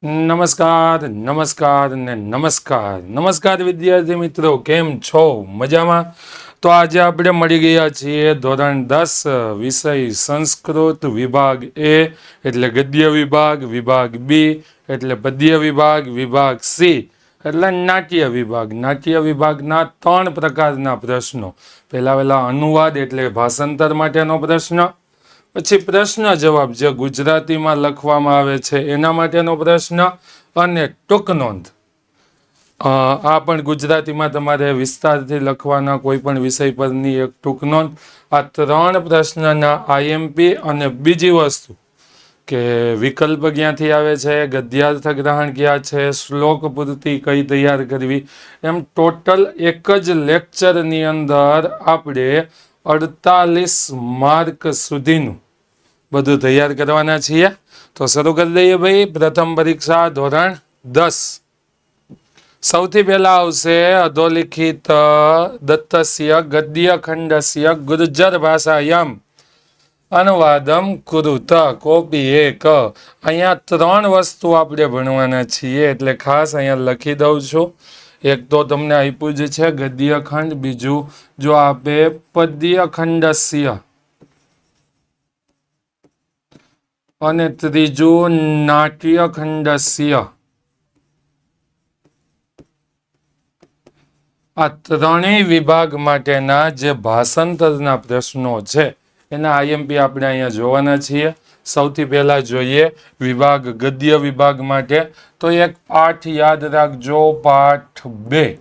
નમસ્કાર નમસ્કાર ને નમસ્કાર નમસ્કાર વિદ્યાર્થી મિત્રો, કેમ છો? મજામાં? તો આજે આપણે મળી ગયા છીએ ધોરણ 10 વિષય સંસ્કૃત વિભાગ એ એટલે ગદ્ય વિભાગ, વિભાગ બી એટલે પદ્ય વિભાગ, વિભાગ સી એટલે નાટ્ય વિભાગ. નાટ્ય વિભાગના 3 પ્રકારના પ્રશ્નો. પહેલા અનુવાદ એટલે ભાષાંતર માટેનો પ્રશ્ન, પછી પ્રશ્ન જવાબ જે ગુજરાતીમાં લખવામાં આવે છે એના માટેનો પ્રશ્ન, અને ટૂંક નોંધ. આ પણ ગુજરાતીમાં તમારે વિસ્તારથી લખવાના કોઈ પણ વિષય પરની એક ટૂંક નોંધ. આ 3 પ્રશ્નના આઈએમપી અને બીજી વસ્તુ કે વિકલ્પ ક્યાંથી આવે છે, ગદ્યાર્થ ગ્રહણ ક્યાં છે, શ્લોક પૂર્તિ કઈ તૈયાર કરવી, એમ ટોટલ એક જ લેક્ચરની અંદર આપણે 48 માર્ક સુધીનું બધું તૈયાર કરવાના છીએ. તો શરૂ કરી દઈએ ભાઈ. પ્રથમ પરીક્ષા ધોરણ 10. સૌથી પહેલા આવશે અધોલિખિત દત્તસ્ય ગદ્ય ખંડસ્ય ગુર્જર ભાષાયામ અનુવાદમ કુરુત. કોપી 1. અહીંયા 3 વસ્તુ આપણે ભણવાના છીએ એટલે ખાસ અહીંયા લખી દઉં છું. એક તો તમને આપ્યું જ છે ગદ્ય ખંડ, બીજું જો આપે પદ્ય ખંડસ્ય, અને ત્રીજું નાટ્ય ખંડસ્ય. આ ત્રણેય વિભાગ માટેના જે ભાષાંતરના પ્રશ્નો છે એના આઈએમપી આપણે અહીંયા જોવાના છીએ. સૌથી પહેલા જોઈએ વિભાગ ગદ્ય વિભાગ માટે. તો એક પાઠ યાદ રાખજો, પાઠ 2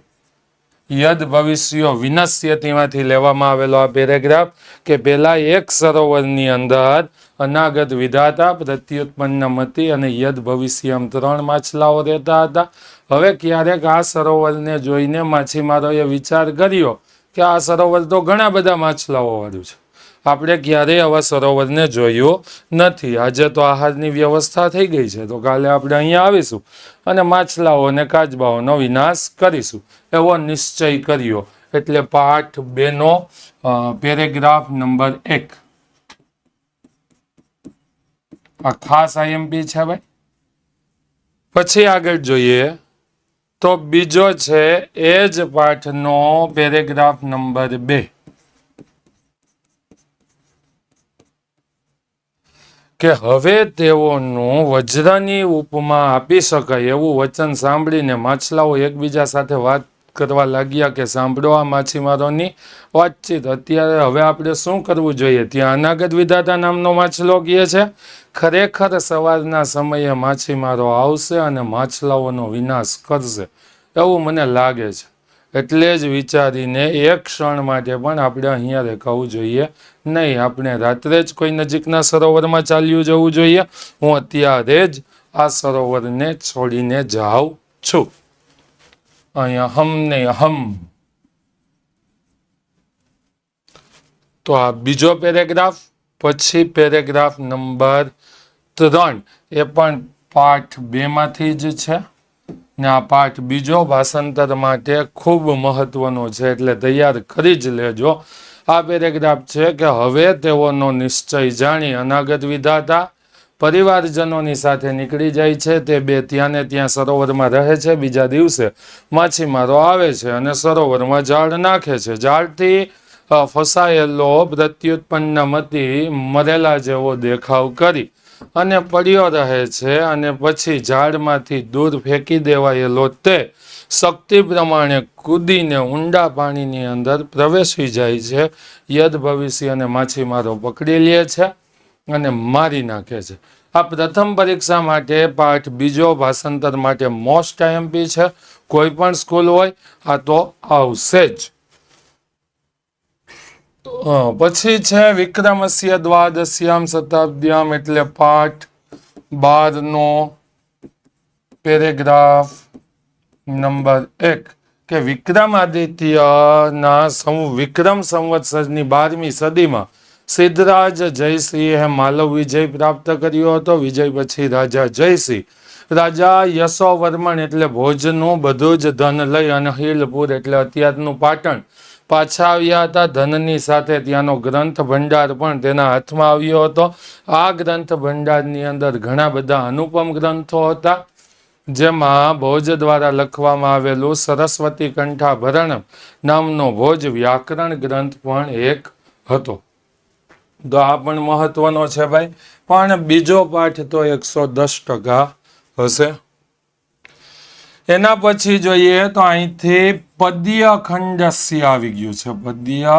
યદ ભવિષ્યો વિનશ્યતિમાંથી લેવામાં આવેલો આ પેરેગ્રાફ કે પહેલા એક સરોવરની અંદર અનાગત વિધાતા, પ્રત્યુત્પન્ન મતિ અને યદ ભવિષ્ય એમ 3 માછલાઓ રહેતા હતા. હવે ક્યારેક આ સરોવરને જોઈને માછીમારોએ વિચાર કર્યો કે આ સરોવર તો ઘણા બધા માછલાઓ વાળું છે, આપણે ક્યારેય આવા સરોવરને જોયું નથી. આજે તો આહારની વ્યવસ્થા થઈ ગઈ છે, તો કાલે આપણે અહીંયા આવીશું અને માછલાઓ અને કાચબાઓનો વિનાશ કરીશું, એવો નિશ્ચય કર્યો. એટલે પાઠ 2 નો પેરેગ્રાફ નંબર 1 આ ખાસ આઈએમપી છે ભાઈ. પછી આગળ જોઈએ તો બીજો છે એ જ પાઠનો પેરેગ્રાફ નંબર 2 કે હવે તેઓનું વજ્રની ઉપમા આપી શકાય એવું વચન સાંભળીને માછલાઓ એકબીજા સાથે વાત કરવા લાગ્યા કે સાંભળો આ માછીમારોની વાતચીત. અત્યારે હવે આપણે શું કરવું જોઈએ? ત્યાં અનાગત વિધાતા નામનો માછલો કહે છે ખરેખર સવારના સમયે માછીમારો આવશે અને માછલાઓનો વિનાશ કરશે એવું મને લાગે છે. એટલે જ વિચારીને એક ક્ષણ માટે પણ આપણે અહીંયા રોકાવું જોઈએ નહીં. આપણે રાત્રે જ કોઈ નજીકના સરોવરમાં ચાલ્યું જવું જોઈએ. હું અત્યારે જ આ સરોવરને છોડીને જાઉં છું. અહીંયા હમ નહીં હમ. તો આ બીજો પેરેગ્રાફ. પછી પેરેગ્રાફ નંબર 3 એ પણ પાઠ 2 માંથી જ છે ને આ પાઠ બીજો ભાષાંતર માટે ખૂબ મહત્વનો છે એટલે તૈયાર કરી જ લેજો. આ પેરેગ્રાફ છે કે હવે તેઓનો નિશ્ચય જાણી અનાગત વિધાતા પરિવારજનોની સાથે નીકળી જાય છે. તે 2 ત્યાં ને ત્યાં સરોવરમાં રહે છે. બીજા દિવસે માછીમારો આવે છે અને સરોવરમાં જાળ નાખે છે. જાળથી ફસાયેલો પ્રત્યુત્પન્ન મતી મરેલા જેવો દેખાવ કરી અને પડ્યો રહે છે, અને પછી ઝાડમાંથી દૂર ફેંકી દેવાયેલો તે શક્તિ પ્રમાણે કૂદીને ઊંડા પાણીની અંદર પ્રવેશી જાય છે. યદ ભવિષ્ય અને માછીમારો પકડી લે છે અને મારી નાખે છે. આ પ્રથમ પરીક્ષા માટે પાઠ બીજો ભાષાંતર માટે મોસ્ટ આઈએમપી છે. કોઈ પણ સ્કૂલ હોય આ તો આવશે જ. પછી છે વિક્રમસ્ય દ્વાદશ્યામ શતાબ્દ્યામ એટલે પાઠ 12 નો પેરેગ્રાફ નંબર 1 કે વિક્રમાદિત્યના વિક્રમ સંવત્સરની 12મી સદીમાં સિદ્ધરાજ જયસિંહે માલવ વિજય પ્રાપ્ત કર્યો હતો. વિજય પછી રાજા જયસિંહ રાજા યશોવર્મન એટલે ભોજનું બધું જ ધન લઈ અને હિલપુર એટલે અત્યારનું પાટણ પાછા આવ્યા હતા. ધનની સાથે ત્યાંનો ગ્રંથ ભંડાર પણ તેના હાથમાં આવ્યો હતો. આ ગ્રંથ ભંડારની અંદર ઘણા બધા અનુપમ ગ્રંથો હતા. જેમાં ભોજ દ્વારા લખવામાં આવેલું સરસ્વતી કંઠાભરણ નામનો ભોજ વ્યાકરણ ગ્રંથ પણ એક હતો. તો આ પણ મહત્વનો છે ભાઈ. પણ બીજો પાઠ તો 110% હશે. એના પછી જોઈએ તો અહીંથી પદ્ય ખંડસ્ય આવી ગયું છે. પદ્ય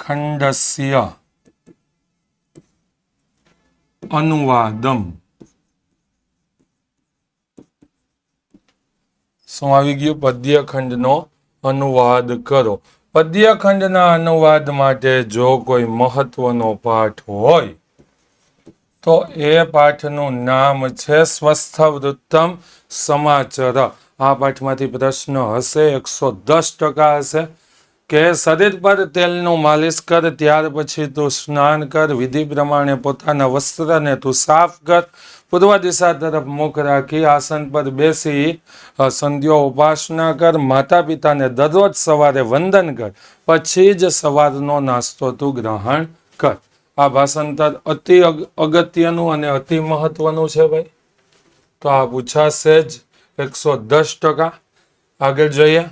ખંડસ્ય અનુવાદમ. શું આવી ગયું? પદ્યખંડનો અનુવાદ કરો. પદ્યખંડના અનુવાદ માટે જો કોઈ મહત્વનો પાઠ હોય તો એ પાઠનું નામ છે સ્વસ્થવૃત્તમ સમાચર. આ પાઠમાંથી પ્રશ્ન હશે, 110% હશે કે શરીર પર તેલનું માલિશ કર, ત્યાર પછી તું સ્નાન કર, વિધિ પ્રમાણે પોતાના વસ્ત્રને તું સાફ કર, પૂર્વ દિશા તરફ મુખ રાખી આસન પર બેસી સંધ્યા ઉપાસના કર, માતા પિતાને દરરોજ સવારે વંદન કર, પછી જ સવારનો નાસ્તો તું ગ્રહણ કર. આ ભાષાંતર અતિ અગત્યનું અને અતિ મહત્વનું છે ભાઈ. તો આ પૂછાશે જ 110%. આગળ જોઈએ.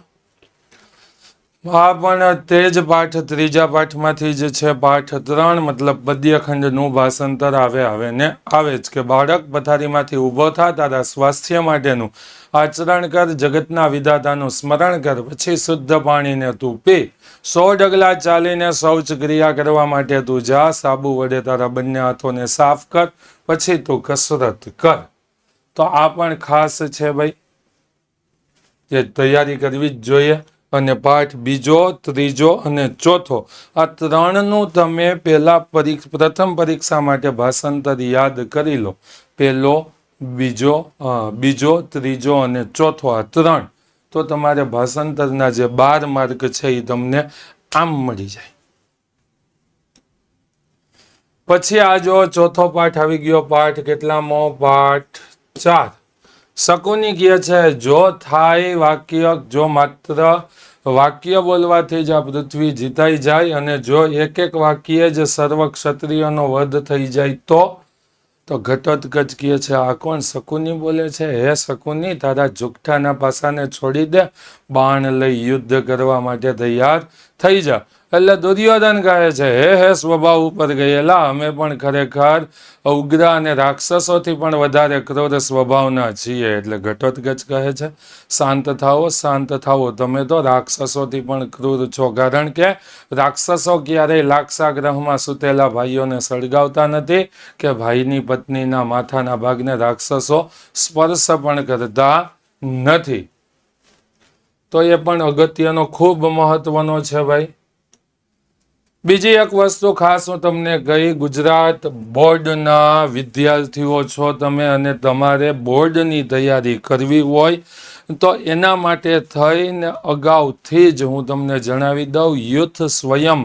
આ પણ તે જ પાઠ, ત્રીજા પાઠમાંથી જ છે. પાઠ 3 મતલબ પદ્યખંડનું ભાષાંતર આવે જ કે બાળક પથારીમાંથી ઊભો થા, તારા સ્વાસ્થ્ય માટેનું આચરણ કર, જગતના વિધાતાનું સ્મરણ કર, પછી શુદ્ધ પાણીને તું પી, 100 ડગલા ચાલીને શૌચ ક્રિયા કરવા માટે તું જા, સાબુ વડે તારા બંને હાથોને સાફ કર, પછી તું કસરત કર. તો આ પણ ખાસ છે ભાઈ, જે તૈયારી કરવી જ જોઈએ. અને પાઠ બીજો, ત્રીજો અને ચોથો, આ ત્રણનું તમે પ્રથમ પરીક્ષા માટે ભાષાંતર યાદ કરી લો. પહેલો, બીજો, ત્રીજો અને ચોથો, આ 3. તો તમારે ભાષાંતરના જે 12 માર્ક છે એ તમને આમ મળી જાય. પછી આ જો ચોથો પાઠ આવી ગયો. પાઠ કેટલામો? પાઠ 4. શકુની કહે છે જો થાય વાક્ય, જો માત્ર વાક્ય બોલવાથી જ આ પૃથ્વી જીતાઈ જાય અને જો એક વાક્ય જ સર્વ ક્ષત્રિયોનો વધ થઈ જાય તો ઘટોત્કચ કહે છે આ કોણ? શકુની બોલે છે. હે શકુની, તારા જુઠ્ઠાના પાસાને છોડી દે, બાણ લઈ યુદ્ધ કરવા માટે તૈયાર થઈ જા. એટલે દુર્યોધન કહે છે હે સ્વભાવ ઉપર ગયેલા, અમે પણ ખરેખર ઉગ્ર અને રાક્ષસોથી પણ વધારે ક્રૂર સ્વભાવના છીએ. એટલે ઘટોત્કચ કહે છે શાંત થાઓ, શાંત થાઓ, તમે તો રાક્ષસોથી પણ ક્રૂર છો. કારણ કે રાક્ષસો ક્યારેય લાક્ષાગ્રહમાં સૂતેલા ભાઈઓને સળગાવતા નથી કે ભાઈની પત્નીના માથાના ભાગને રાક્ષસો સ્પર્શ પણ કરતા નથી. તો એ પણ અગત્યનો ખૂબ મહત્વનો છે ભાઈ. બીજી એક વસ્તુ ખાસ હું તમને કહી, ગુજરાત બોર્ડના વિદ્યાર્થીઓ છો તમે અને તમારે બોર્ડની તૈયારી કરવી હોય તો એના માટે થઈને અગાઉથી જ હું તમને જણાવી દઉં, યુથ સ્વયં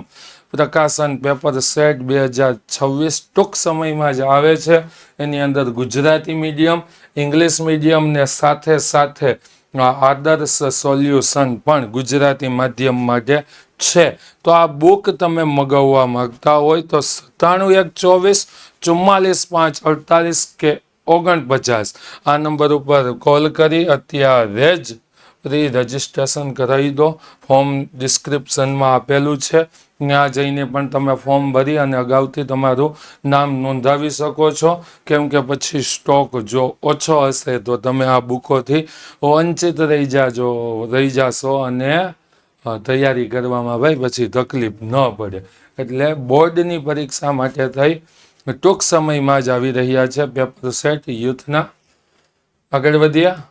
પ્રકાશન પેપર સેટ 2026 ટૂંક સમયમાં જ આવે છે. એની અંદર ગુજરાતી મીડિયમ, ઇંગ્લિશ મીડિયમને સાથે સાથે આદર્શ સોલ્યુશન પણ ગુજરાતી માધ્યમ માટે છે. તો આ બુક તમે મગાવવા માંગતા હોય તો 9712444548 કે 49 આ નંબર ઉપર કોલ કરી અત્યારે જ પ્રી રજિસ્ટ્રેશન કરાવી દો. ફોર્મ ડિસ્ક્રિપ્શનમાં આપેલું છે, ત્યાં જઈને પણ તમે ફોર્મ ભરી અને અગાઉથી તમારું નામ નોંધાવી શકો છો. કેમ કે પછી સ્ટોક જો ઓછો હશે તો તમે આ બુકોથી વંચિત રહી જશો અને તૈયારી કરવામાં ભાઈ પછી તકલીફ ન પડે. એટલે બોર્ડની પરીક્ષા માટે થઈ ટૂંક સમયમાં જ આવી રહ્યા છે પેપર સેટ યુથના. આગળ વધ્યા.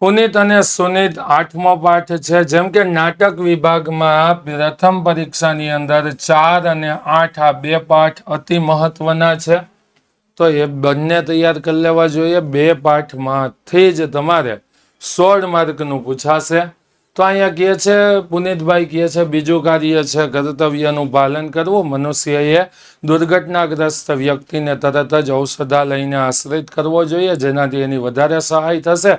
પુનિત અને સુનિત 8મો પાઠ છે. જેમ કે નાટક વિભાગમાં પ્રથમ પરીક્ષાની અંદર 4 અને 8 આ 2 પાઠ અતિ મહત્વના છે. તો એ બંને તૈયાર કરી લેવા જોઈએ. 2 પાઠમાંથી જ તમારે 16 માર્કનું પૂછાશે. તો અહીંયા કહે છે પુનિતભાઈ કહે છે બીજું કાર્ય છે કર્તવ્યનું પાલન કરવું. મનુષ્યએ દુર્ઘટનાગ્રસ્ત વ્યક્તિને તરત જ ઔષધાલયને આશ્રિત કરવો જોઈએ, જેનાથી એની વધારે સહાય થશે.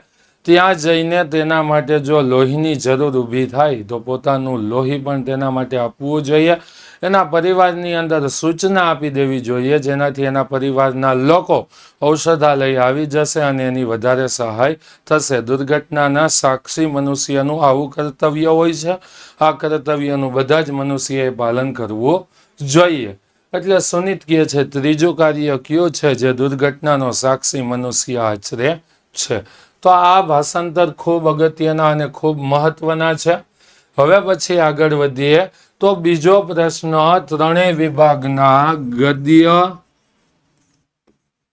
ત્યાં જઈને તેના માટે જો લોહીની જરૂર ઊભી થાય તો પોતાનું લોહી પણ તેના માટે આપવું જોઈએ. એના પરિવારની અંદર સૂચના આપી દેવી જોઈએ, જેનાથી એના પરિવારના લોકો ઔષધાલય આવી જશે અને એની વધારે સહાય થશે. દુર્ઘટનાના સાક્ષી મનુષ્યનું આવું કર્તવ્ય હોય છે. આ કર્તવ્યનું બધા જ મનુષ્યએ પાલન કરવું જોઈએ. એટલે સુનિત કહે છે ત્રીજું કાર્ય કયું છે જે દુર્ઘટનાનો સાક્ષી મનુષ્ય આચરે છે. તો આ ભાષાંતર ખૂબ અગત્યના અને ખૂબ મહત્વના છે. હવે પછી આગળ વધીએ તો બીજો પ્રશ્ન, ત્રણેય વિભાગના ગદ્ય,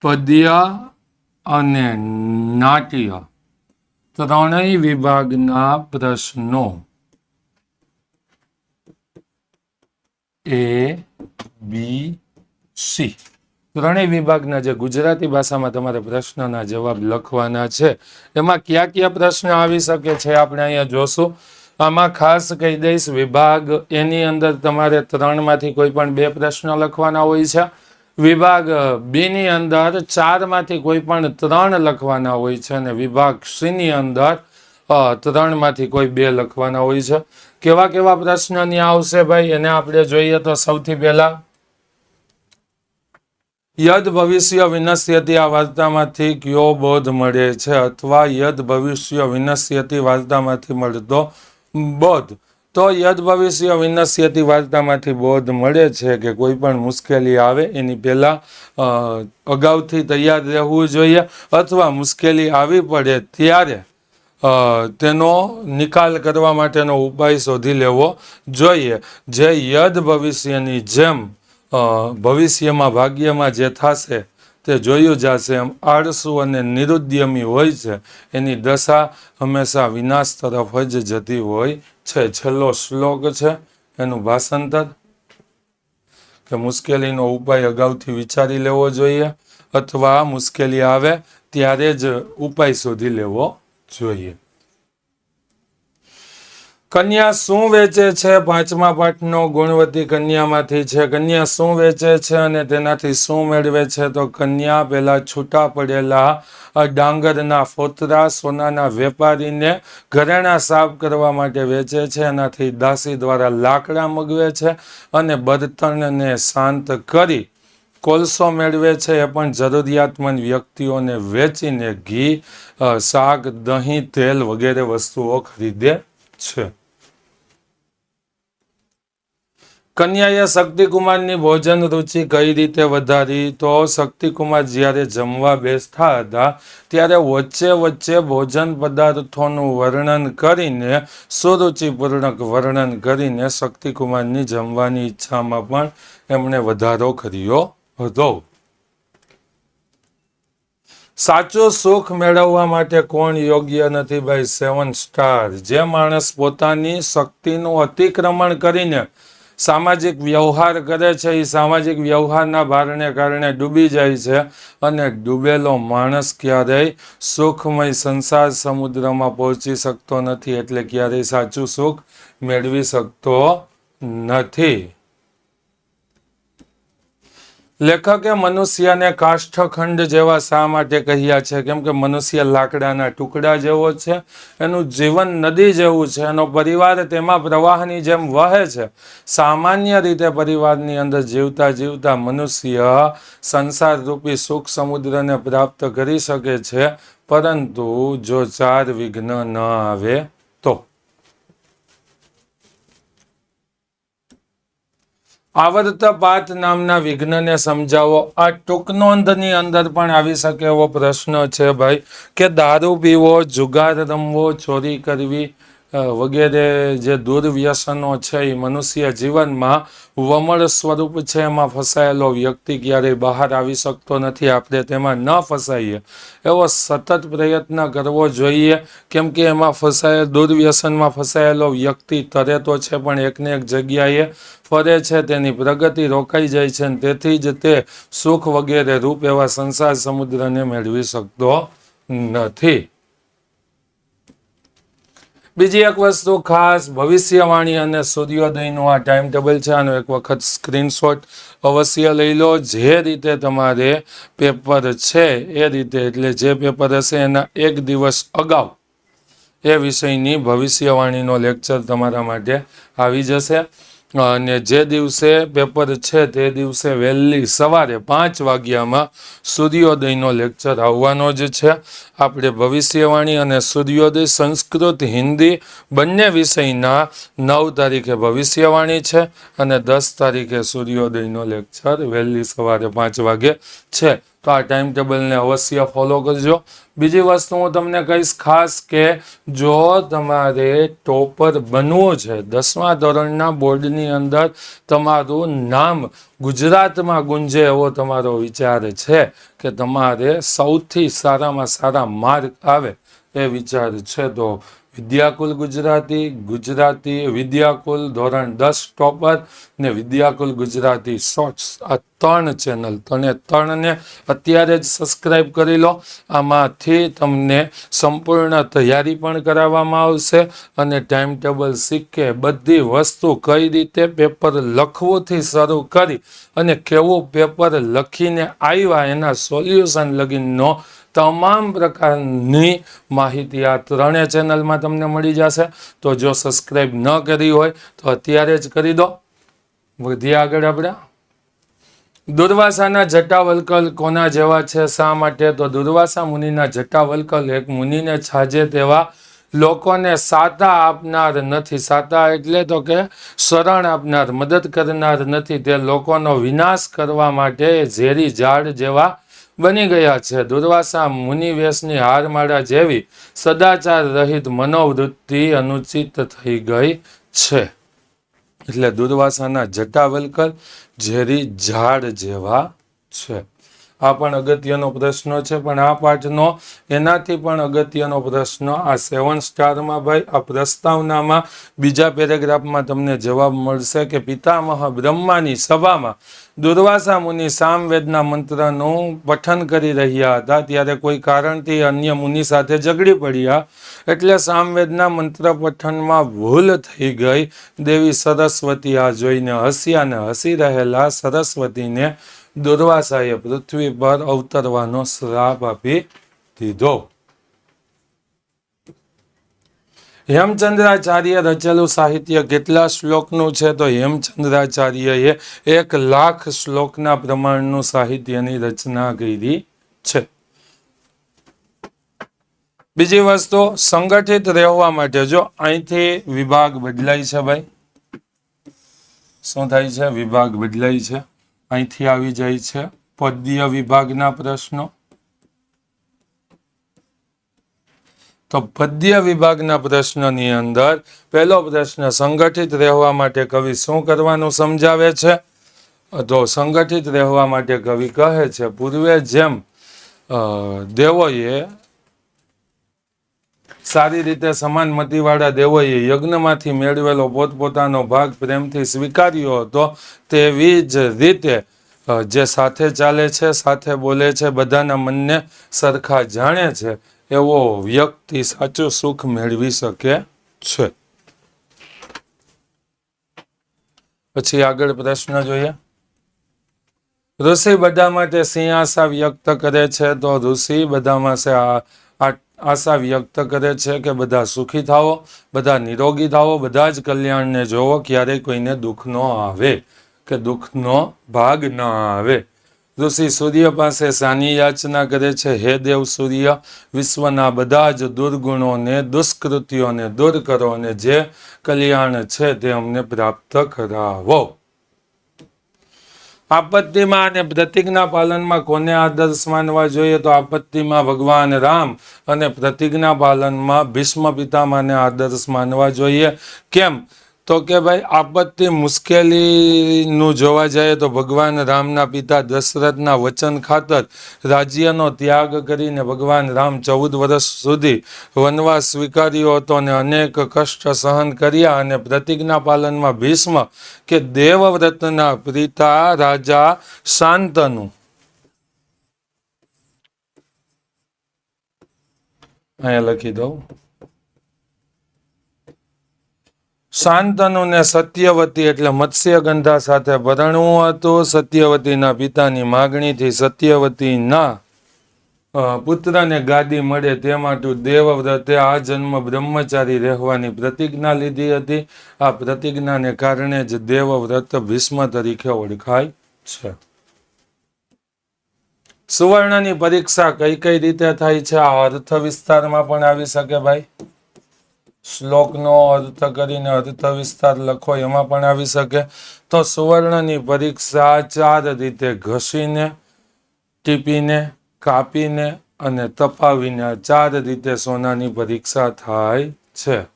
પદ્ય અને નાટ્ય ત્રણેય વિભાગના પ્રશ્નો ABC ત્રણેય વિભાગના જે ગુજરાતી ભાષામાં તમારે પ્રશ્નના જવાબ લખવાના છે એમાં કયા કયા પ્રશ્ન આવી શકે છે આપણે અહીંયા જોશું. આમાં ખાસ કહી દઈશ, વિભાગ એની અંદર તમારે 3 માંથી કોઈ પણ 2 પ્રશ્ન લખવાના હોય છે. વિભાગ બી ની અંદર 4 માંથી કોઈ પણ 3 લખવાના હોય છે અને વિભાગ સી ની અંદર 3 માંથી કોઈ 2 લખવાના હોય છે. કેવા કેવા પ્રશ્ન ત્યાં આવશે ભાઈ એને આપણે જોઈએ તો સૌથી પહેલા યદ ભવિષ્ય વિનશ્યતિ આ વાર્તામાંથી કયો બોધ મળે છે અથવા યદ ભવિષ્ય વિનશ્યતિ વાર્તામાંથી મળતો બોધ. તો યદ ભવિષ્ય વિનશ્યતિ વાર્તામાંથી બોધ મળે છે કે કોઈ પણ મુશ્કેલી આવે એની પહેલા અગાઉથી તૈયાર રહેવું જોઈએ અથવા મુશ્કેલી આવી પડે ત્યારે તેનો નિકાલ કરવા માટેનો ઉપાય શોધી લેવો જોઈએ. જે યદ ભવિષ્યની જેમ ભવિષ્યમાં ભાગ્યમાં જે થશે તે જોયું જશે એમ આળસુ અને નિરુદ્યમી હોય છે એની દશા હંમેશા વિનાશ તરફ જ જતી હોય છે. છેલ્લો શ્લોક છે એનું ભાષાંતર કે મુશ્કેલીનો ઉપાય અગાઉથી વિચારી લેવો જોઈએ અથવા મુશ્કેલી આવે ત્યારે જ ઉપાય શોધી લેવો જોઈએ. કન્યા શું વેચે છે? 5મા પાઠનો ગુણવતી કન્યામાંથી છે. કન્યા શું વેચે છે અને તેનાથી શું મેળવે છે? તો કન્યા પહેલા છૂટા પડેલા ડાંગરના ફોતરા સોનાના વેપારીને ઘરેણા સાફ કરવા માટે વેચે છે. એનાથી દાસી દ્વારા લાકડા મગવે છે અને બળતણને શાંત કરી કોલસો મેળવે છે. એ પણ જરૂરિયાતમંદ વ્યક્તિઓને વેચીને ઘી, શાક, દહીં, તેલ વગેરે વસ્તુઓ ખરીદે છે. કન્યાએ શક્તિકુમારની ભોજન રુચિ કઈ રીતે વધારી? તો શક્તિકુમાર જ્યારે જમવા બેસતા હતા ત્યારે વચ્ચે વચ્ચે ભોજન પદાર્થોનું વર્ણન કરીને સુરુચિપૂર્ણક વર્ણન કરીને શક્તિકુમારની જમવાની ઈચ્છામાં પણ એમણે વધારો કર્યો હતો. સાચું સુખ મેળવવા માટે કોણ યોગ્ય નથી? ભાઈ 7 સ્ટાર. જે માણસ પોતાની શક્તિનું અતિક્રમણ કરીને સામાજિક વ્યવહાર કરે છે એ સામાજિક વ્યવહારના ભારને કારણે ડૂબી જાય છે અને ડૂબેલો માણસ ક્યારેય સુખમય સંસાર સમુદ્રમાં પહોંચી શકતો નથી, એટલે ક્યારેય સાચું સુખ મેળવી શકતો નથી. લેખકે મનુષ્યને કાષ્ઠખંડ જેવા શા માટે કહ્યા છે? કેમ કે મનુષ્ય લાકડાના ટુકડા જેવો છે, એનું જીવન નદી જેવું છે, એનો પરિવાર તેમાં પ્રવાહની જેમ વહે છે. સામાન્ય રીતે પરિવારની અંદર જીવતા જીવતા મનુષ્ય સંસાર રૂપી સુખ સમુદ્રને પ્રાપ્ત કરી શકે છે, પરંતુ જો 4 વિઘ્ન ન આવે તો. આવર્તપાત નામના વિઘ્નને સમજાવો. આ ટૂંક નોંધની અંદર પણ આવી શકે એવો પ્રશ્ન છે ભાઈ કે દારૂ પીવો, જુગાર રમવો, ચોરી કરવી વગેરે જે દુર્વ્યસનો છે એ મનુષ્ય જીવનમાં વમળ સ્વરૂપ છે. એમાં ફસાયેલો વ્યક્તિ ક્યારેય બહાર આવી શકતો નથી. આપણે તેમાં ન ફસાઈએ એવો સતત પ્રયત્ન કરવો જોઈએ, કેમ કે એમાં દુર્વ્યસનમાં ફસાયેલો વ્યક્તિ તરે તો છે પણ એકને એક જગ્યાએ ફરે છે, તેની પ્રગતિ રોકાઈ જાય છે અને તેથી જ તે સુખ વગેરે રૂપ એવા સંસાર સમુદ્રને મેળવી શકતો નથી. બીજી એક વસ્તુ ખાસ, ભવિષ્યવાણી અને સૂર્યોદયનું આ ટાઈમ ટેબલ છે, આનો એક વખત સ્ક્રીનશોટ અવશ્ય લઈ લો. જે રીતે તમારે પેપર છે એ રીતે, એટલે જે પેપર હશે એના 1 દિવસ અગાઉ એ વિષયની ભવિષ્યવાણીનો લેક્ચર તમારા માટે આવી જશે. અને જે દિવસે પેપર છે તે દિવસે વહેલી સવારે 5 વાગ્યામાં સૂર્યોદયનો લેક્ચર આવવાનો જ છે. આપણે ભવિષ્યવાણી અને સૂર્યોદય સંસ્કૃત હિન્દી બંને વિષયના 9 તારીખે ભવિષ્યવાણી છે અને 10 તારીખે સૂર્યોદયનો લેક્ચર વહેલી સવારે 5 વાગે છે. તો આ ટાઈમ ટેબલને અવશ્ય ફોલો કરજો. બીજી વસ્તુ હું તમને કહીશ ખાસ કે જો તમારે ટોપર બનવું છે, 10મા ધોરણના બોર્ડની અંદર તમારું નામ ગુજરાતમાં ગુંજે એવો તમારો વિચાર છે કે તમારે સૌથી સારામાં સારા માર્ક આવે એ વિચાર છે, તો વિદ્યાકુલ ગુજરાતી વિદ્યાકુલ ધોરણ 10 ટોપર ને વિદ્યાકુલ ગુજરાતી શોર્ટ્સ, આ 3 ચેનલ ત્રણને અત્યારે જ સબસ્ક્રાઈબ કરી લો. આમાંથી તમને સંપૂર્ણ તૈયારી પણ કરાવવામાં આવશે અને ટાઈમ ટેબલ સિક્કે બધી વસ્તુ કઈ રીતે પેપર લખવુંથી શરૂ કરી અને કેવું પેપર લખીને આવ્યા એના સોલ્યુશન લગીનનો તમામ પ્રકારની માહિતી આ 3 ચેનલમાં તમને મળી જશે. તો જો સબસ્ક્રાઈબ ન કરી હોય તો અત્યારે જ કરી દો. વધીએ આગળ આપણે. દુર્વાસાના જટાવલ્કલ કોના જેવા છે, શા માટે? તો દુર્વાસા મુનિના જટાવલ્કલ એક મુનિને છાજે તેવા લોકોને સાતા આપનાર નથી. સાતા એટલે તો કે શરણ આપનાર, મદદ કરનાર નથી. તે લોકોનો વિનાશ કરવા માટે ઝેરી ઝાડ જેવા બની ગયા છે. દુર્વાસા મુનિવેશની હારમાળા જેવી સદાચાર રહિત મનોવૃત્તિ અનુચિત થઈ ગઈ છે. એટલે દુર્વાસાના જટાવલ્કલ ઝેરી ઝાડ જેવા છે. આ પણ અગત્યનો પ્રશ્ન છે, પણ આ પાઠનો એનાથી પણ અગત્યનો પ્રશ્ન આ 7 સ્ટારમાં ભાઈ આ પ્રસ્તાવનામાં બીજા પેરેગ્રાફમાં તમને જવાબ મળશે કે પિતામહ બ્રહ્માની સભામાં દુર્વાસા મુનિ સામવેદના મંત્રનું પઠન કરી રહ્યા હતા. ત્યારે કોઈ કારણથી અન્ય મુનિ સાથે ઝઘડી પડ્યા એટલે સામવેદના મંત્ર પઠનમાં ભૂલ થઈ ગઈ. દેવી સરસ્વતી આ જોઈને હસ્યા અને હસી રહેલા સરસ્વતીને દુર્વાસાએ પૃથ્વી પર અવતરવાનો શ્રાપ આપી દીધો. હેમચંદ્રાચાર્ય રચેલું સાહિત્ય કેટલા શ્લોકનું છે? તો હેમચંદ્રાચાર્યએ 1,00,000 શ્લોકના પ્રમાણનું સાહિત્યની રચના કરી છે. બીજી વસ્તુ, સંગઠિત રહેવા માટે જો અહીંથી વિભાગ બદલાય છે ભાઈ, શું થાય છે? વિભાગ બદલાય છે. અહીંથી આવી જાય છે પદ્ય વિભાગના પ્રશ્નો. તો પદ્ય વિભાગના પ્રશ્નની અંદર પહેલો પ્રશ્ન, સંગઠિત રહેવા માટે કવિ શું કરવાનું સમજાવે છે? તો સંગઠિત રહેવા માટે કવિ કહે છે, પૂર્વે જેમ દેવોએ સારી રીતે સમાન મતિવાળા દેવોએ યજ્ઞમાંથી મેળવેલો પોતપોતાનો ભાગ પ્રેમથી સ્વીકાર્યો હતો, તેવી જ રીતે જે સાથે ચાલે છે, સાથે બોલે છે, બધાના મનને સરખા જાણે છે એવો વ્યક્તિ સાચું સુખ મેળવી શકે છે. પછી આગળ પ્રશ્ન જોઈએ. ઋષિ બધા માટે સિંહ આશા વ્યક્ત કરે છે. તો ઋષિ બધા માટે આશા વ્યક્ત કરે છે કે બધા સુખી થાઓ, બધા નિરોગી થાઓ, બધા જ કલ્યાણને જોવો, ક્યારેય કોઈને દુઃખ ન આવે કે દુઃખનો ભાગ ન આવે. ઋષિ સૂર્ય પાસે શાની યાચના કરે છે? હે દેવ સૂર્ય, વિશ્વના બધા જ દુર્ગુણોને દુષ્કૃત્યોને દૂર કરો અને જે કલ્યાણ છે તે અમને પ્રાપ્ત કરાવો. આપત્તિમાં અને પ્રતિજ્ઞા પાલનમાં કોને આદર્શ માનવા જોઈએ? તો આપત્તિમાં ભગવાન રામ અને પ્રતિજ્ઞા પાલનમાં ભીષ્મ પિતામહને આદર્શ માનવા જોઈએ. કેમ? તો કે ભાઈ આપત્તિ મુશ્કેલીનું જોવા જાય તો ભગવાન રામના પિતા દશરથના વચન ખાતર રાજ્યનો ત્યાગ કરીને ભગવાન રામ 14 વર્ષ સુધી વનવાસ સ્વીકાર્યો હતો અને અનેક કષ્ટ સહન કર્યા. અને પ્રતિજ્ઞા પાલનમાં ભીષ્મ કે દેવવ્રતના પિતા રાજા શાંતનુ, અહીંયા લખી દઉં, શાંતનુને સત્યવતી એટલે મત્સ્યગંધા સાથે પરણવું હતું. સત્યવતીના પિતાની માગણીથી સત્યવતીના પુત્રને ગાદી મળે તે માટે દેવવ્રતે આ જન્મ બ્રહ્મચારી રહેવાની પ્રતિજ્ઞા લીધી હતી. આ પ્રતિજ્ઞાને કારણે જ દેવવ્રત ભીષ્મ તરીકે ઓળખાય છે. સુવર્ણની પરીક્ષા કઈ કઈ રીતે થાય છે? આ અર્થ વિસ્તારમાં પણ આવી શકે ભાઈ. શ્લોકનો અર્થ કરીને અર્થ વિસ્તાર લખો એમાં પણ આવી શકે. તો સુવર્ણની પરીક્ષા 4 રીતે: ઘસીને, ટીપીને, કાપીને અને તપાવીને, 4 રીતે સોનાની પરીક્ષા થાય છે.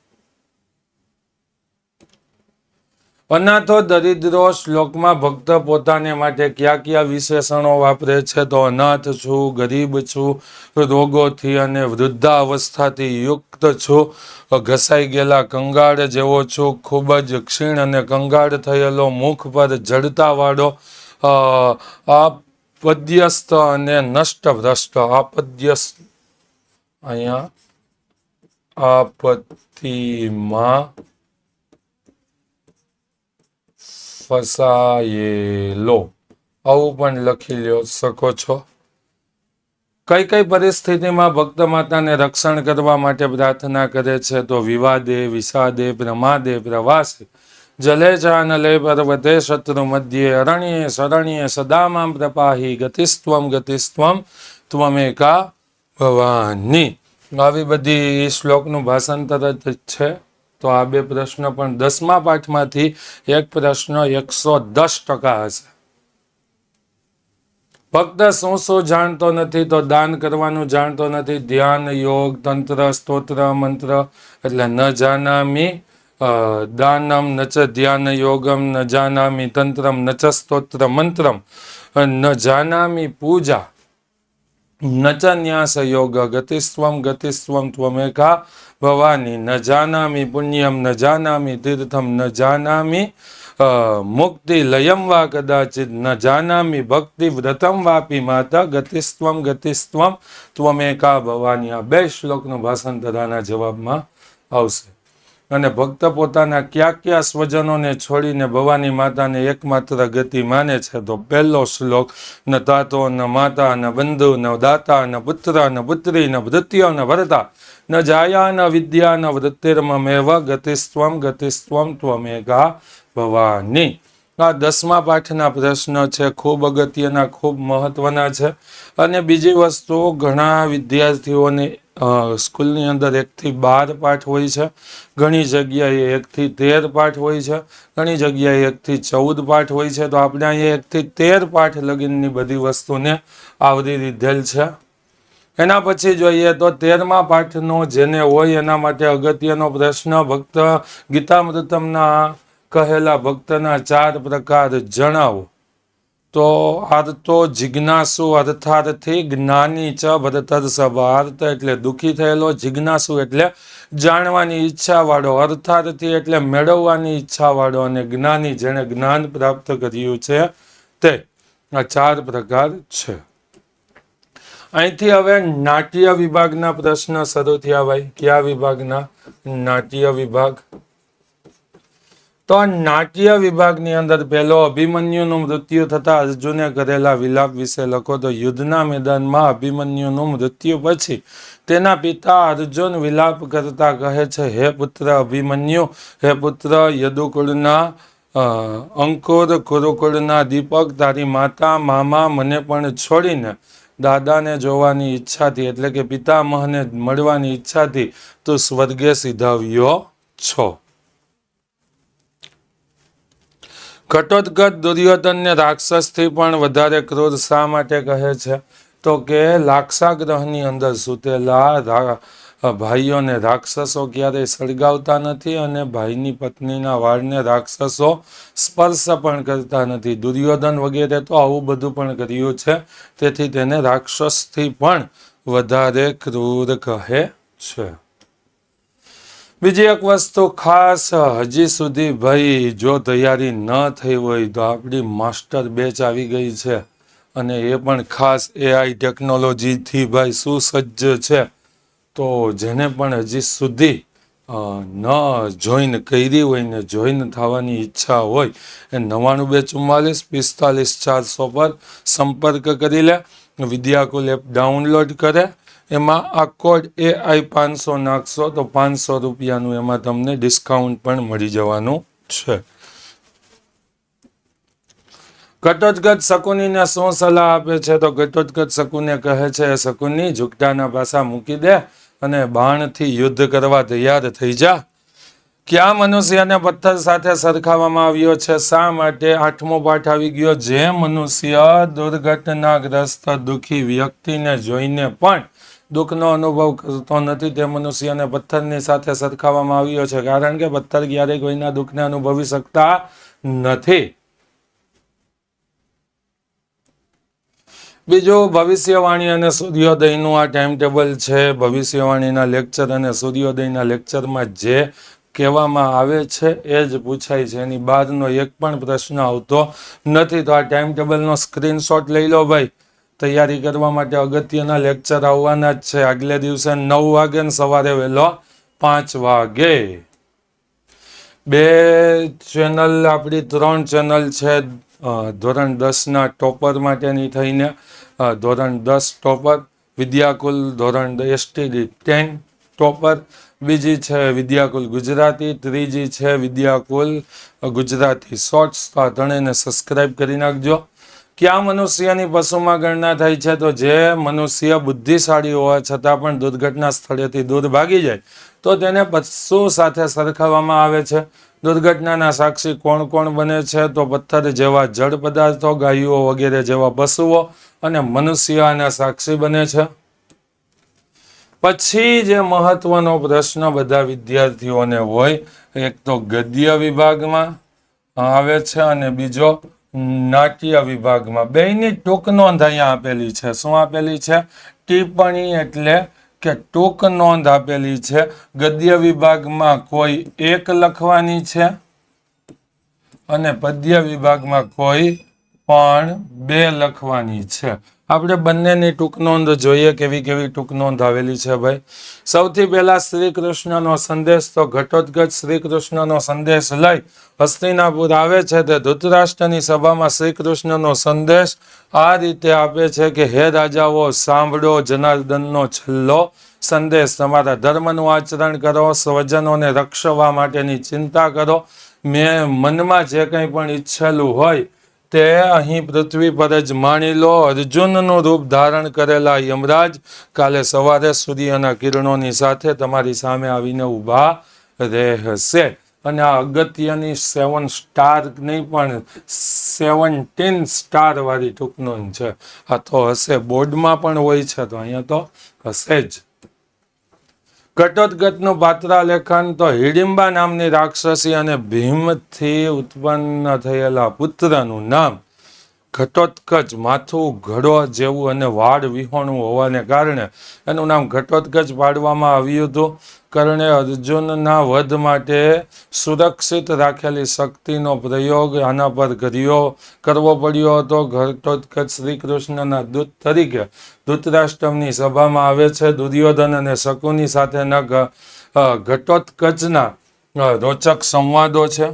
અનાથો દરિદ્રો શ્લોકમાં ભક્ત પોતાને માટે કયા કયા વિશેષણો વાપરે છે? તો અનાથ છું, ગરીબ છું, રોગોથી અને વૃદ્ધાવસ્થાથી યુક્ત છું, ઘસાઈ ગયેલા કંગાળ જેવો છું, ખૂબ જ ક્ષીણ અને કંગાળ થયેલો, મુખ પર જડતાવાળો, આપદ્યસ્ત અને નષ્ટભ્રષ્ટ. આપદ્યસ્ત અહીંયા આપત્તિમાં ફસાયેલો, આવું પણ લખી શકો છો. કઈ કઈ પરિસ્થિતિમાં ભક્ત માતાને રક્ષણ કરવા માટે પ્રાર્થના કરે છે? તો વિવાદે, વિષાદે, પ્રમાદે, પ્રવાસે, જલે ચાનલે, પર્વતે, શત્રુ મધ્યે, અરણ્યે, શરણ્યે, સદા મામ પ્રપાહી, ગતિસ્ત્વમ ગતિસ્ત્વમ ત્વમેકા ભવાની. આવી બધી શ્લોકનું ભાષાંતર જ છે. તો આ 2 પ્રશ્ન પણ 10મા પાઠમાંથી એક પ્રશ્ન 110% હશે. ભક્ત શું શું જાણતો નથી? તો દાન કરવાનું જાણતો નથી, ધ્યાન, યોગ, તંત્ર, સ્તોત્ર, મંત્ર. એટલે ન જાનામી દાનમ, ન ચ ધ્યાન યોગમ, ન જાનામી તંત્રમ, ન ચ સ્તોત્ર મંત્રમ, ન જાનામી પૂજા, ન ચ ન્યાસ યોગ, ગતિસ્ત્વમ ગતિસ્ત્વમ ત્વમેકા ભવાની, ન જાનામી પુણ્યમ, ન જાનામી તીર્થમ, ન જાનામી મુક્તિ લયમ વા કદાચિત, ન જાનામી ભક્તિ વ્રતમ વાપી માતા, ગતિસ્ત્વમ ગતિસ્ત્વમ ત્વમેકા ભવાની. આ 2 શ્લોકનું ભાષાંતર આના જવાબમાં આવશે. અને ભક્ત પોતાના કયા કયા સ્વજનોને છોડીને ભવાની માતાને એકમાત્ર ગતિ માને છે? તો પહેલો શ્લોક: ન તાતો, ન માતા, ન બંધુ, ન દાતા, ન પુત્ર, ન પુત્રી, ન ભૃત્ય, ન ભરતા, ન જાયા, ન વિદ્યા, ન વૃત્તિર્મમેવ, ગતિસ્ત્વમ ગતિસ્ત્વમ ત્વમેકા ભવાની. આ 10મા પાઠના પ્રશ્ન છે. ખૂબ અગત્યના, ખૂબ મહત્વના છે. અને બીજી વસ્તુ, ઘણા વિદ્યાર્થીઓને સ્કૂલની અંદર 1 થી 12 પાઠ હોય છે, ઘણી જગ્યાએ 1 થી 13 પાઠ હોય છે, ઘણી જગ્યાએ 1 થી 14 પાઠ હોય છે. તો આપણે અહીંયા 1 થી 13 પાઠ લગીનની બધી વસ્તુને આવરી લીધેલ છે. એના પછી જોઈએ તો 13મા પાઠનો જેને હોય એના માટે અગત્યનો પ્રશ્ન: ભક્ત ગીતામૃતમના કહેલા ભક્તના 4 પ્રકાર જણાવો. તો આર્તો, જિજ્ઞાસુ, અર્થાર્થી, જ્ઞાની ચ ભરતર્ષભ. આર્ત એટલે દુઃખી થયેલો, જિજ્ઞાસુ એટલે જાણવાની ઈચ્છાવાળો, અર્થાર્થી એટલે મેળવવાની ઈચ્છાવાળો, અને જ્ઞાની જેણે જ્ઞાન પ્રાપ્ત કર્યું છે તે. આ 4 પ્રકાર છે. અહીંથી હવે નાટ્ય વિભાગના પ્રશ્ન શરૂ થયા ભાઈ. કયા વિભાગના? નાટ્ય વિભાગ. તો નાટ્ય વિભાગની અંદર પહેલો અભિમન્યુનું મૃત્યુ થતા અર્જુને કરેલા વિલાપ વિશે લખો. તો યુદ્ધના મેદાનમાં અભિમન્યુનું મૃત્યુ પછી તેના પિતા અર્જુન વિલાપ કરતા કહે છે: હે પુત્ર અભિમન્યુ, હે પુત્ર યદુકુળના અંકુર, કુરુકુળના દીપક, તારી માતા મામા મને પણ છોડીને દાદાને જોવાની ઈચ્છાથી, એટલે કે પિતામહને મળવાની ઈચ્છાથી તું સ્વર્ગે સીધાવ્યો છો. ઘટોત્કચ દુર્યોધનને રાક્ષસથી પણ વધારે ક્રૂર શા માટે કહે છે? તો કે લાક્ષાગ્રહની અંદર સૂતેલા ભાઈઓને રાક્ષસો ક્યારેય સળગાવતા નથી, અને ભાઈની પત્નીના વાળને રાક્ષસો સ્પર્શ પણ કરતા નથી. દુર્યોધન વગેરે તો આવું બધું પણ કર્યું છે, તેથી તેને રાક્ષસથી પણ વધારે ક્રૂર કહે છે. બીજી એક વસ્તુ ખાસ, હજી સુધી ભાઈ જો તૈયારી ન થઈ હોય તો આપણી માસ્ટર બેચ આવી ગઈ છે, અને એ પણ ખાસ AI ટેકનોલોજીથી ભાઈ સુસજ્જ છે. તો જેને પણ હજી સુધી ન જોઈન કરી હોય ને જોઈન થવાની ઈચ્છા હોય એ 99 244 45 400 પર સંપર્ક કરી લે. વિદ્યાકુલ એપ ડાઉનલોડ કરે, એમાં આ કોડ AI500 નાખશો તો 500 રૂપિયાનું એમાં તમને ડિસ્કાઉન્ટ પણ મળી જવાનું છે. ઘટોત્કચ શકુનીને શું સલાહ આપે છે? તો ઘટોત્કચ શકુને કહે છે, શકુની ઝુકટાના પાસા મૂકી દે અને બાણથી યુદ્ધ કરવા તૈયાર થઈ જા. ક્યાં મનુષ્યને પથ્થર સાથે સરખાવવામાં આવ્યો છે? શા માટે? 8મો પાઠ આવી ગયો. જે મનુષ્ય દુર્ઘટનાગ્રસ્ત દુઃખી વ્યક્તિને જોઈને પણ દુઃખનો અનુભવ કરતો નથી, તે મનુષ્યને પથ્થરની સાથે સરખાવવામાં આવ્યો છે, કારણ કે પથ્થર ક્યારેય કોઈના દુઃખને અનુભવી શકતા નથી. બીજું, ભવિષ્યવાણી અને સૂર્યોદયનું આ ટાઈમ ટેબલ છે. ભવિષ્યવાણીના લેક્ચર અને સૂર્યોદયના લેક્ચરમાં જે કહેવામાં આવે છે એ જ પૂછાય છે, એની બહારનો એક પણ પ્રશ્ન આવતો નથી. તો આ ટાઈમ ટેબલનો સ્ક્રીનશોટ લઈ લો ભાઈ. તૈયારી કરવા માટે અગત્યના લેક્ચર આવવાના જ છે. આગલે દિવસે 9 વાગે ને સવારે વહેલો 5 વાગે. 2 ચેનલ, આપણી 3 ચેનલ છે. ધોરણ 10ના ટોપર માટેની થઈને ધોરણ 10 ટોપર, વિદ્યાકુલ ધોરણ STD 10 ટોપર, બીજી છે વિદ્યાકુલ ગુજરાતી, ત્રીજી છે વિદ્યાકુલ ગુજરાતી શોર્ટ્સ. તો આ ત્રણેયને સબસ્ક્રાઈબ કરી નાખજો. ક્યાં મનુષ્યની પશુમાં ગણના થાય છે? તો જે મનુષ્ય બુદ્ધિશાળી હોવા છતાં પણ દુર્ઘટના સ્થળેથી દૂર ભાગી જાય તો તેને પશુ સાથે સરખાવવામાં આવે છે. દુર્ઘટનાના સાક્ષી કોણ કોણ બને છે? તો પથ્થર જેવા જળ પદાર્થો, ગાયો વગેરે જેવા પશુઓ અને મનુષ્ય આના સાક્ષી બને છે. પછી જે મહત્વનો પ્રશ્ન બધા વિદ્યાર્થીઓને હોય, એક તો ગદ્ય વિભાગમાં આવે છે અને બીજો નાટ્ય વિભાગમાં. બેયની ટૂંક નોંધ અહીંયા આપેલી છે. શું આપેલી છે? ટિપ્પણી એટલે કે ટૂંક નોંધ આપેલી છે. ગદ્ય વિભાગમાં કોઈ એક લખવાની છે અને પદ્ય વિભાગમાં કોઈ પણ 2 લખવાની છે. આપણે બંનેની ટૂંક નોંધ જોઈએ, કેવી કેવી ટૂંક નોંધ આવેલી છે ભાઈ. સૌથી પહેલા શ્રી કૃષ્ણનો સંદેશ. તો ઘટોત્કચ શ્રી કૃષ્ણનો સંદેશ લઈ હસ્તિનાપુર આવે છે. તે ધૃતરાષ્ટ્રની સભામાં શ્રી કૃષ્ણનો સંદેશ આ રીતે આપે છે કે, હે રાજાઓ, સાંભળો જનાર્દનનો છેલ્લો સંદેશ. તમારા ધર્મનું આચરણ કરો, સ્વજનોને રક્ષવા માટેની ચિંતા કરો. મેં મનમાં જે કંઈ પણ ઈચ્છેલું હોય તે અહીં પૃથ્વી પર જ માણી લો. અર્જુનનું રૂપ ધારણ કરેલા યમરાજ કાલે સવારે સૂર્યના કિરણોની સાથે તમારી સામે આવીને ઊભા રહેશે. અને આ અગત્યની 7 સ્ટાર નહીં પણ 17 સ્ટાર વાળી ટૂંક નોંધ છે. આ તો હશે, બોર્ડમાં પણ હોય છે, તો અહીંયા તો હશે જ. ઘટોત્કચનું પાત્રાલેખન. તો હિડિંબા નામની રાક્ષસી અને ભીમથી ઉત્પન્ન થયેલા પુત્રનું નામ ઘટોત્કચ. માથું ઘડો જેવું અને વાળ વિહોણું હોવાને કારણે એનું નામ ઘટોત્કચ પાડવામાં આવ્યું હતું. કર્ણે અર્જુનના વધ માટે સુરક્ષિત રાખેલી શક્તિનો પ્રયોગ આના પર કરવો પડ્યો હતો. ઘટોત્કચ શ્રી કૃષ્ણના દૂત તરીકે ધૃતરાષ્ટ્રની સભામાં આવે છે. દુર્યોધન અને શકુની સાથેના ઘટોત્કચના રોચક સંવાદો છે.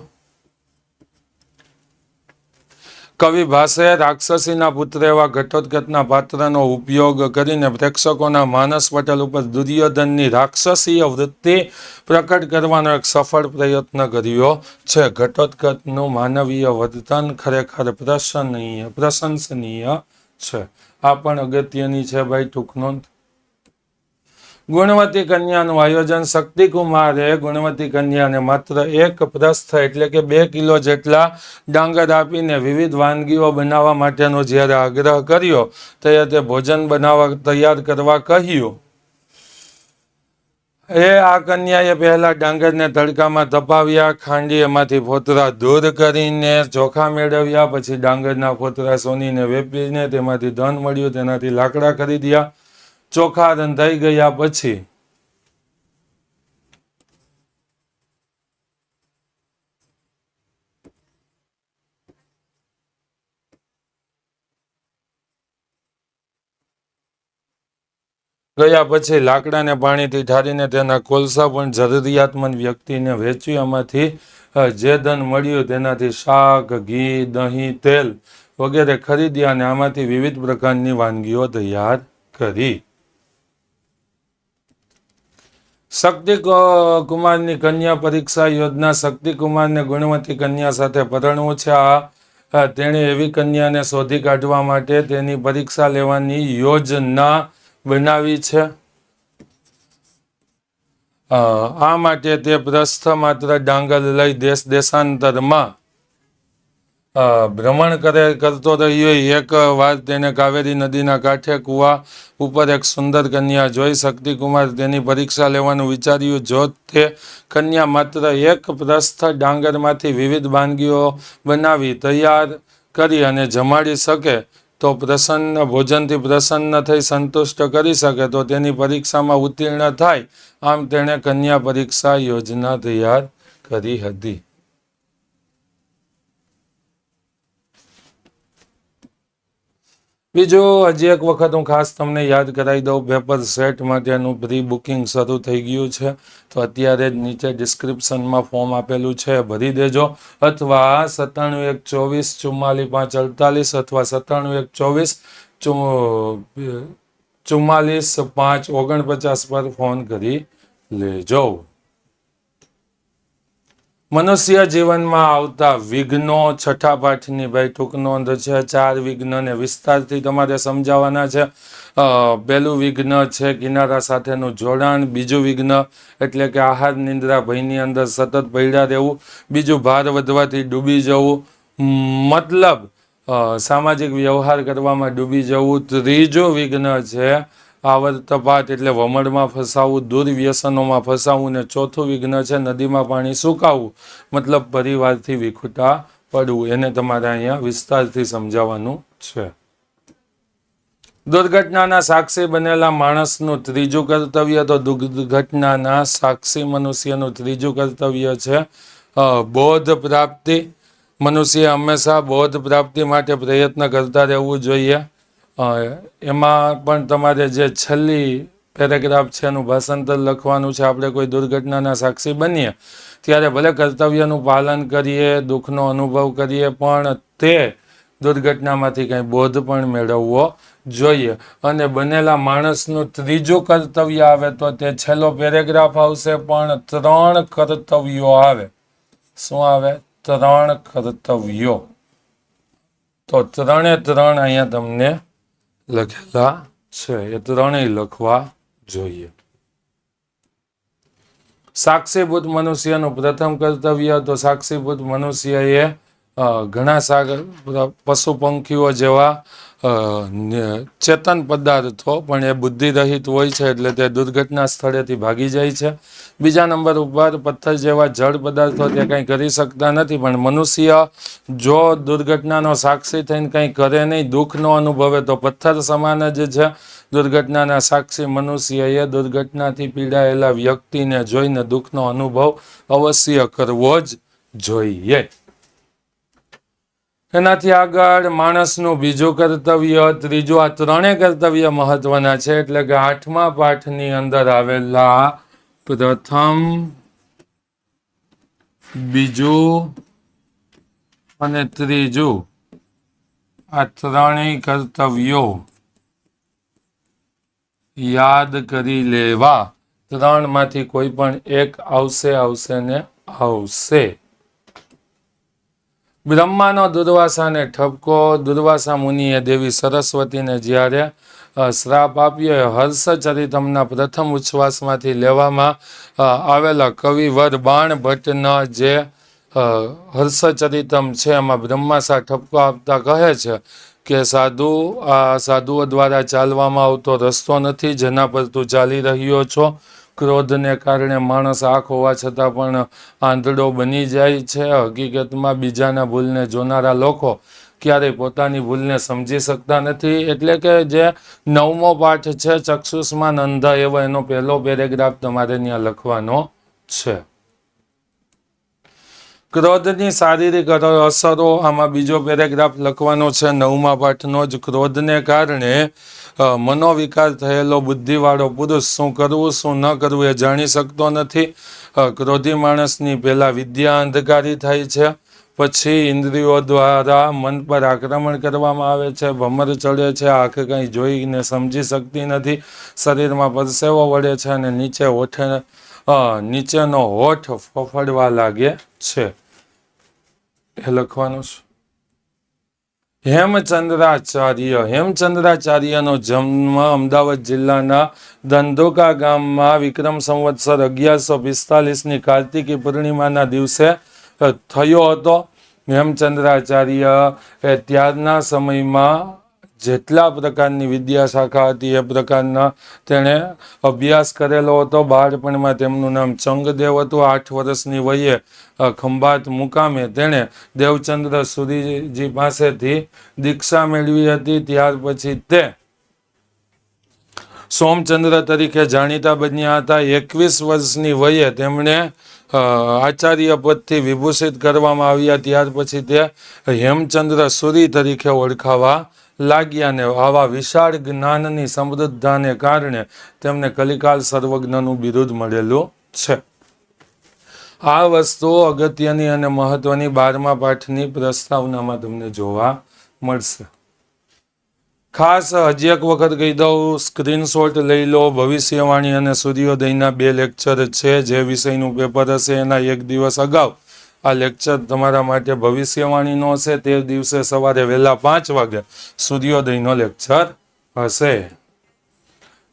કવિ ભાસે રાક્ષસીના પુત્ર એવા ઘટોત્કચના પાત્રનો ઉપયોગ કરીને પ્રેક્ષકોના માનસ પટલ ઉપર દુર્યોધનની રાક્ષસીય વૃત્તિ પ્રકટ કરવાનો એક સફળ પ્રયત્ન કર્યો છે. ઘટોત્કચનું માનવીય વર્તન ખરેખર પ્રશંસનીય છે. આ પણ અગત્યની છે ભાઈ ટૂંક નોંધ. ગુણવતી કન્યાનું આયોજન. શક્તિકુમારે ગુણવતી કન્યાને માત્ર 1 પ્રસ્થ એટલે કે 2 કિલો જેટલા ડાંગર આપીને વિવિધ વાનગીઓ બનાવવા માટેનો જ્યારે આગ્રહ કર્યો ત્યારે તે ભોજન તૈયાર કરવા કહ્યું. આ કન્યાએ પહેલા ડાંગરને તડકામાં તપાવ્યા, ખાંડી એમાંથી ફોતરા દૂર કરીને ચોખા મેળવ્યા. પછી ડાંગરના ફોતરા સોનીને વેપીને તેમાંથી ધન મળ્યું, તેનાથી લાકડા ખરીદ્યા. ચોખા રંધાઈ ગયા પછી લાકડાને પાણીથી ઠારીને તેના કોલસા પણ જરૂરિયાતમંદ વ્યક્તિને વેચ્યું. એમાંથી જે ધન મળ્યું તેનાથી શાક, ઘી, દહીં, તેલ વગેરે ખરીદ્યા અને આમાંથી વિવિધ પ્રકારની વાનગીઓ તૈયાર કરી. શક્તિ કુમારની કન્યા પરીક્ષા યોજના. શક્તિ કુમારને ગુણવતી કન્યા સાથે પરણવું છે. તેણે એવી કન્યાને શોધી કાઢવા માટે તેની પરીક્ષા લેવાની યોજના બનાવી છે. આ માટે તે પ્રસ્થ માત્ર ડાંગર લઈ દેશ દેશાંતરમાં ભ્રમણ કરતો રહ્યો. એક વાર તેને કાવેરી નદીના કાંઠે કુવા ઉપર એક સુંદર કન્યા જોઈ. શક્તિકુમાર તેની પરીક્ષા લેવાનું વિચાર્યું. જો તે કન્યા માત્ર એક પ્રસ્થ ડાંગરમાંથી વિવિધ વાનગીઓ બનાવી તૈયાર કરી અને જમાડી શકે તો ભોજનથી પ્રસન્ન થઈ સંતુષ્ટ કરી શકે તો તેની પરીક્ષામાં ઉત્તીર્ણ થાય. આમ તેણે કન્યા પરીક્ષા યોજના તૈયાર કરી હતી. બીજું હજી એક વખત હું ખાસ તમને યાદ કરાવી દઉં, પેપર સેટ માટેનું પ્રી બુકિંગ શરૂ થઈ ગયું છે. તો અત્યારે જ નીચે ડિસ્ક્રિપ્શનમાં ફોર્મ આપેલું છે, ભરી દેજો. અથવા 9712444548 અથવા 9712444549 પર ફોન કરી લેજો. મનુષ્ય જીવનમાં આવતા વિઘ્નો, છઠ્ઠા પાઠની ભાઈ ટૂંક નોંધ છે. 4 વિઘ્નને વિસ્તારથી તમારે સમજાવવાના છે. પહેલું વિઘ્ન છે કિનારા સાથેનું જોડાણ. બીજું વિઘ્ન એટલે કે આહાર નિંદ્રા ભયની અંદર સતત પડ્યા રહેવું. બીજું ભાર વધવાથી ડૂબી જવું, મતલબ સામાજિક વ્યવહાર કરવામાં ડૂબી જવું. ત્રીજું વિઘ્ન છે આવર્તપાત એટલે વમળમાં ફસાવું, દુર્વ્યસનોમાં ફસાવું. ને ચોથું વિઘ્ન છે નદીમાં પાણી સુકાવવું, મતલબ પરિવારથી વિખૂટા પડવું. એને તમારે અહીંયા વિસ્તારથી સમજાવવાનું છે. દુર્ઘટનાના સાક્ષી બનેલા માણસનું ત્રીજું કર્તવ્ય, તો દુર્ઘટનાના સાક્ષી મનુષ્યનું ત્રીજું કર્તવ્ય છે બોધ પ્રાપ્તિ. મનુષ્ય હંમેશા બોધ પ્રાપ્તિ માટે પ્રયત્ન કરતા રહેવું જોઈએ. એમાં પણ તમારે જે છેલ્લી પેરેગ્રાફ છે એનું ભાષાંતર લખવાનું છે. આપણે કોઈ દુર્ઘટનાના સાક્ષી બનીએ ત્યારે ભલે કર્તવ્યનું પાલન કરીએ, દુઃખનો અનુભવ કરીએ, પણ તે દુર્ઘટનામાંથી કંઈ બોધ પણ મેળવવો જોઈએ. અને બનેલા માણસનું ત્રીજું કર્તવ્ય આવે તો તે છેલ્લો પેરેગ્રાફ આવશે, પણ 3 કર્તવ્યો આવે. શું આવે? 3 કર્તવ્યો. તો 3 અહીંયા તમને લખેલા છે, એ ત્રણેય લખવા જોઈએ. સાક્ષીભૂત મનુષ્યનું પ્રથમ કર્તવ્ય, તો સાક્ષીભૂત મનુષ્યએ ઘણા પશુ પંખીઓ જેવા ચેતન પદાર્થો પણ એ બુદ્ધિ રહિત હોય છે, એટલે તે દુર્ઘટના સ્થળેથી ભાગી જાય છે. બીજા નંબર ઉપર પથ્થર જેવા જળ પદાર્થો તે કંઈ કરી શકતા નથી, પણ મનુષ્ય જો દુર્ઘટનાનો સાક્ષી થઈને કંઈ કરે નહીં, દુઃખ ન અનુભવે તો પથ્થર સમાન જ છે. દુર્ઘટનાના સાક્ષી મનુષ્યએ દુર્ઘટનાથી પીડાયેલા વ્યક્તિને જોઈને દુઃખનો અનુભવ અવશ્ય કરવો જ જોઈએ. એનાથી આગળ માણસનું બીજું કર્તવ્ય, ત્રીજું. આ ત્રણેય કર્તવ્ય મહત્વના છે, એટલે કે 8મા પાઠની અંદર આવેલા પ્રથમ, બીજું અને ત્રીજું આ ત્રણેય કર્તવ્યો યાદ કરી લેવા. 3માંથી કોઈ પણ એક આવશે ને આવશે. બ્રહ્માનો દુર્વાસાને ઠપકો. દુર્વાસા મુનિએ દેવી સરસ્વતીને જ્યારે શ્રાપ આપ્યો, હર્ષચરિતમના પ્રથમ ઉચ્છ્વાસમાંથી લેવામાં આવેલા કવિવર બાણ ભટ્ટના જે હર્ષચરિતમ છે એમાં બ્રહ્માસા ઠપકો આપતા કહે છે કે સાધુઓ દ્વારા ચાલવામાં આવતો રસ્તો નથી જેના પર તું ચાલી રહ્યો છો. ક્રોધને કારણે માણસ આંખ હોવા છતાં પણ આંધળો બની જાય છે. હકીકતમાં બીજાના ભૂલને જોનારા લોકો ક્યારેય પોતાની ભૂલને સમજી શકતા નથી. એટલે કે જે 9મો પાઠ છે ચક્ષુષ્માન અંધ એવો, એનો પહેલો પેરેગ્રાફ તમારે ત્યાં લખવાનો છે. ક્રોધની શારીરિક અસરો, આમાં બીજો પેરેગ્રાફ લખવાનો છે 9મા પાઠનો જ. ક્રોધને કારણે મનોવિકાર થયેલો બુદ્ધિવાળો પુરુષ શું કરવું શું ન કરવું એ જાણી શકતો નથી. ક્રોધી માણસની પહેલાં વિદ્યા અંધકારી થાય છે, પછી ઇન્દ્રિયો દ્વારા મન પર આક્રમણ કરવામાં આવે છે, ભમર ચડે છે, આંખ કંઈ જોઈને સમજી શકતી નથી, શરીરમાં પરસેવો વળે છે અને નીચેનો હોઠ ફફડવા લાગે છે. એ લખવાનું છે. હેમચંદ્રાચાર્યનો જન્મ અમદાવાદ જિલ્લાના ધંધોકા ગામમાં વિક્રમ સંવત્સર 1145ની કાર્તિકી પૂર્ણિમાના દિવસે થયો હતો. હેમચંદ્રાચાર્ય એ ત્યારના સમયમાં જેટલા પ્રકારની વિદ્યાશાખા હતી એ પ્રકારના તેણે અભ્યાસ કરેલો હતો. બાળપણમાં તેમનું નામ ચંગદેવ હતું. 8 વર્ષની વયે ખંભાત મુકામે તેણે દેવચંદ્ર સુરીજી પાસેથી દીક્ષા મેળવી હતી. ત્યાર પછી તે સોમચંદ્ર તરીકે જાણીતા બન્યા હતા. 21 વર્ષની વયે તેમણે આચાર્ય પદથી વિભૂષિત કરવામાં આવ્યા. ત્યાર પછી તે હેમચંદ્ર સુરી તરીકે ઓળખાવા લાગ્યા ને આવા વિશાળ જ્ઞાનની સમૃદ્ધતાને કારણે તેમને કલિકાલ સર્વજ્ઞનું બિરુદ મળેલું છે. આ વસ્તુ અગત્યની અને મહત્વની 12મા પાઠની પ્રસ્તાવનામાં તમને જોવા મળશે. ખાસ હજી એક વખત કહી દઉં, સ્ક્રીનશોટ લઈ લો. ભવિષ્યવાણી અને સૂર્યોદયના 2 લેક્ચર છે. જે વિષયનું પેપર હશે એના 1 દિવસ અગાઉ આ લેક્ચર તમારા માટે ભવિષ્યવાણીનો હશે. તે દિવસે સવારે વહેલા 5 વાગે સૂર્યોદયનો લેક્ચર હશે.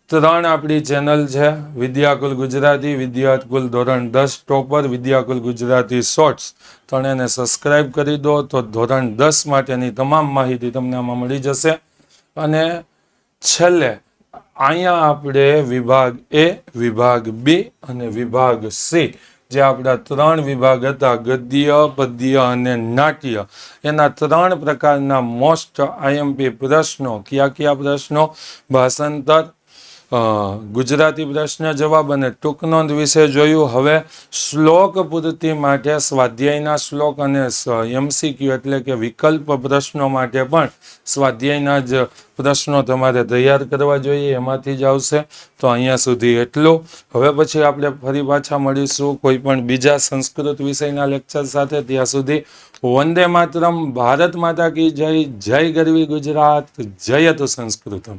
3 આપણી ચેનલ છે. વિદ્યાકુલ ગુજરાતી, વિદ્યાકુલ ધોરણ 10 ટોપર, વિદ્યાકુલ ગુજરાતી શોર્ટ્સ. ત્રણેયને સબસ્ક્રાઈબ કરી દો તો ધોરણ 10 માટેની તમામ માહિતી તમને આમાં મળી જશે. અને છેલ્લે અહીંયા આપણે વિભાગ એ, વિભાગ બી અને વિભાગ સી, જે આપણા 3 વિભાગ હતા, ગદ્ય, પદ્ય અને નાટ્ય, એના 3 પ્રકારના મોસ્ટ આઈએમપી પ્રશ્નો. કયા પ્રશ્નો? ભાષાંતર, ગુજરાતી પ્રશ્ન જવાબ અને ટૂંક નોંધ વિશે જોયું. હવે શ્લોક પૂર્તિ માટે સ્વાધ્યાયના શ્લોક અને MCQ એટલે કે વિકલ્પ પ્રશ્નો માટે પણ સ્વાધ્યાયના જ પ્રશ્નો તમારે તૈયાર કરવા જોઈએ. એમાંથી જ આવશે. તો અહીંયા સુધી એટલું. હવે પછી આપણે ફરી પાછા મળીશું કોઈ પણ બીજા સંસ્કૃત વિષયના લેક્ચર સાથે. ત્યાં સુધી વંદે માતરમ. ભારત માતા કી જય. જય ગરવી ગુજરાત. જયતુ સંસ્કૃતમ.